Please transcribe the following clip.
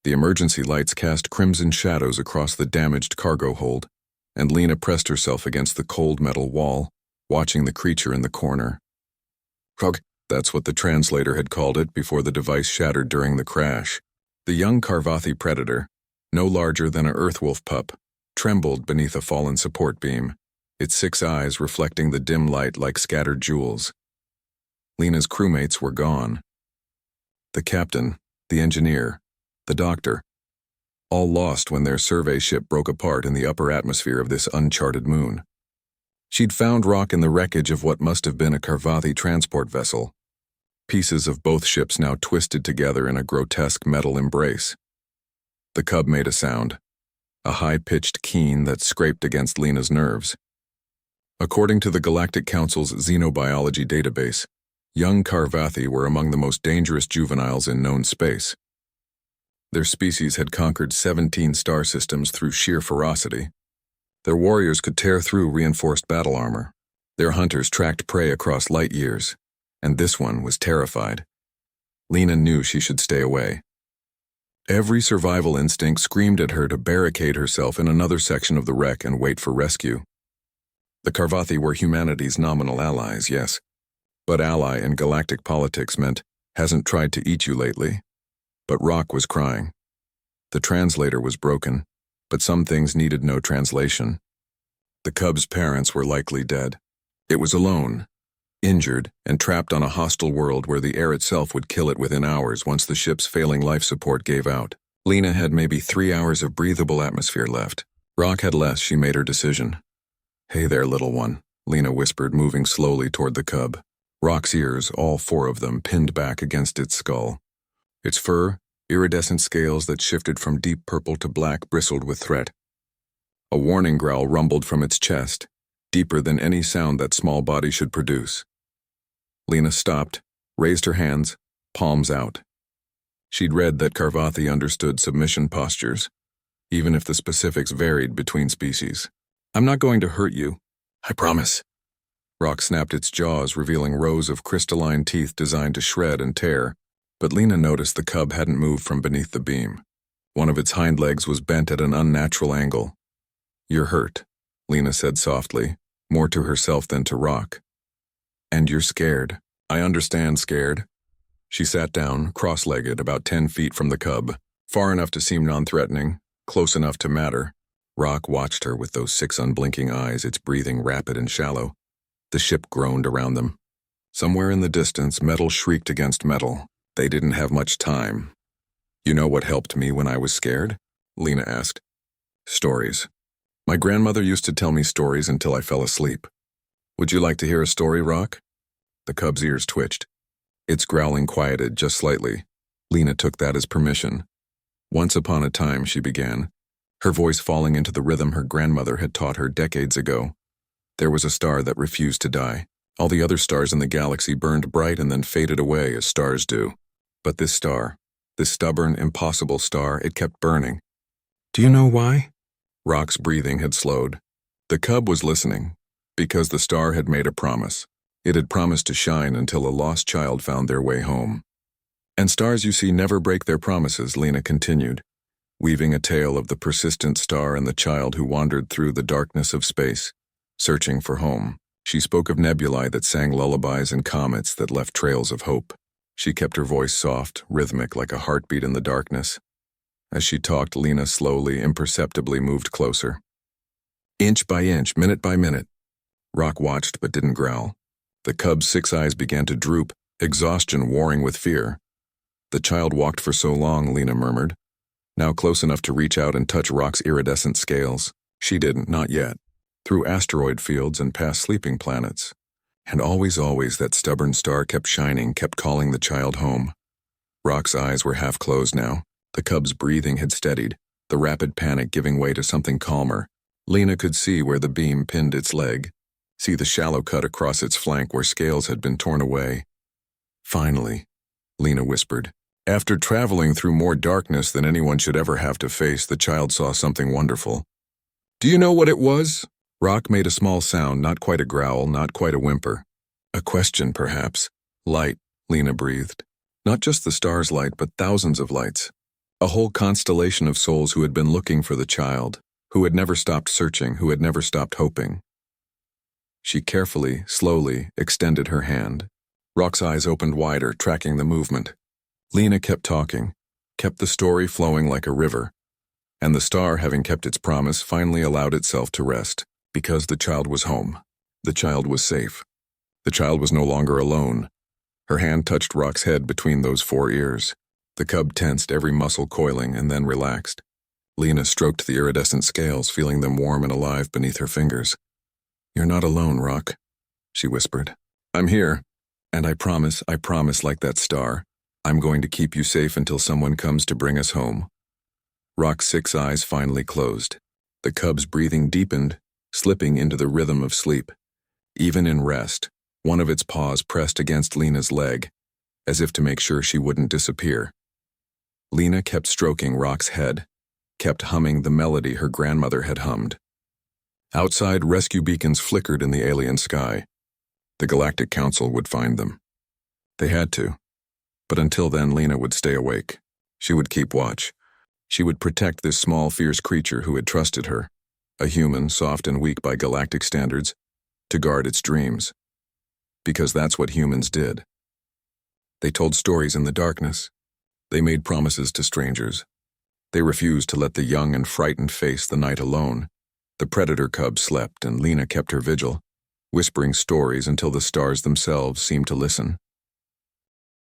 The emergency lights cast crimson shadows across the damaged cargo hold, and Lena pressed herself against the cold metal wall, watching the creature in the corner. Krog, that's what the translator had called it before the device shattered during the crash. The young Karvathi predator, no larger than a earthwolf pup, trembled beneath a fallen support beam, its 6 eyes reflecting the dim light like scattered jewels. Lena's crewmates were gone. The captain, the engineer, the doctor, all lost when their survey ship broke apart in the upper atmosphere of this uncharted moon. She'd found rock in the wreckage of what must have been a Karvathi transport vessel, pieces of both ships now twisted together in a grotesque metal embrace. The cub made a sound, a high-pitched keen that scraped against Lena's nerves. According to the Galactic Council's xenobiology database, young Karvathi were among the most dangerous juveniles in known space. Their species had conquered 17 star systems through sheer ferocity. Their warriors could tear through reinforced battle armor. Their hunters tracked prey across light years, and this one was terrified. Lena knew she should stay away. Every survival instinct screamed at her to barricade herself in another section of the wreck and wait for rescue. The Karvathi were humanity's nominal allies, yes, but ally in galactic politics meant hasn't tried to eat you lately. But Rock was crying. The translator was broken, but some things needed no translation. The cub's parents were likely dead. It was alone, injured, and trapped on a hostile world where the air itself would kill it within hours once the ship's failing life support gave out. Lena had maybe 3 hours of breathable atmosphere left. Rock had less. She made her decision. "Hey there, little one," Lena whispered, moving slowly toward the cub. Rock's ears, all 4 of them, pinned back against its skull. Its fur, iridescent scales that shifted from deep purple to black, bristled with threat. A warning growl rumbled from its chest, deeper than any sound that small body should produce. Lena stopped, raised her hands, palms out. She'd read that Karvathi understood submission postures, even if the specifics varied between species. "I'm not going to hurt you. I promise." Rock snapped its jaws, revealing rows of crystalline teeth designed to shred and tear. But Lena noticed the cub hadn't moved from beneath the beam. One of its hind legs was bent at an unnatural angle. "You're hurt," Lena said softly, more to herself than to Rock. "And you're scared." "I understand scared." She sat down, cross-legged, about 10 feet from the cub, far enough to seem non-threatening, close enough to matter. Rock watched her with those 6 unblinking eyes, its breathing rapid and shallow. The ship groaned around them. Somewhere in the distance, metal shrieked against metal. They didn't have much time. "You know what helped me when I was scared?" Lena asked. "Stories. My grandmother used to tell me stories until I fell asleep. Would you like to hear a story, Rock?" The cub's ears twitched. Its growling quieted just slightly. Lena took that as permission. "Once upon a time," she began, her voice falling into the rhythm her grandmother had taught her decades ago, "there was a star that refused to die. All the other stars in the galaxy burned bright and then faded away as stars do. But this star, this stubborn, impossible star, it kept burning. Do you know why?" Rock's breathing had slowed. The cub was listening, because the star had made a promise. It had promised to shine until a lost child found their way home. "And stars, you see, never break their promises," Lena continued, weaving a tale of the persistent star and the child who wandered through the darkness of space, searching for home. She spoke of nebulae that sang lullabies and comets that left trails of hope. She kept her voice soft, rhythmic, like a heartbeat in the darkness. As she talked, Lena slowly, imperceptibly moved closer. Inch by inch, minute by minute. Rock watched but didn't growl. The cub's 6 eyes began to droop, exhaustion warring with fear. "The child walked for so long," Lena murmured, now close enough to reach out and touch Rock's iridescent scales. She didn't, not yet. Through asteroid fields and past sleeping planets. And always, always that stubborn star kept shining, kept calling the child home. Rock's eyes were half closed now. The cub's breathing had steadied, the rapid panic giving way to something calmer. Lena could see where the beam pinned its leg, see the shallow cut across its flank where scales had been torn away. "Finally," Lena whispered. After traveling through more darkness than anyone should ever have to face, the child saw something wonderful. "Do you know what it was?" Rock made a small sound, not quite a growl, not quite a whimper. "A question, perhaps." "Light," Lena breathed. "Not just the star's light, but thousands of lights. A whole constellation of souls who had been looking for the child, who had never stopped searching, who had never stopped hoping. She carefully, slowly extended her hand. Rock's eyes opened wider, tracking the movement. Lena kept talking, kept the story flowing like a river, and the star, having kept its promise, finally allowed itself to rest, because the child was home. The child was safe. The child was no longer alone. Her hand touched Rock's head between those 4 ears. The cub tensed, every muscle coiling, and then relaxed. Lena stroked the iridescent scales, feeling them warm and alive beneath her fingers. "You're not alone, Rock," she whispered. "I'm here, and I promise, like that star, I'm going to keep you safe until someone comes to bring us home." Rock's 6 eyes finally closed. The cub's breathing deepened, slipping into the rhythm of sleep. Even in rest, one of its paws pressed against Lena's leg, as if to make sure she wouldn't disappear. Lena kept stroking Rock's head, kept humming the melody her grandmother had hummed. Outside, rescue beacons flickered in the alien sky. The Galactic Council would find them. They had to. But until then, Lena would stay awake. She would keep watch. She would protect this small, fierce creature who had trusted her, a human, soft and weak by galactic standards, to guard its dreams. Because that's what humans did. They told stories in the darkness. They made promises to strangers. They refused to let the young and frightened face the night alone. The predator cub slept, and Lena kept her vigil, whispering stories until the stars themselves seemed to listen.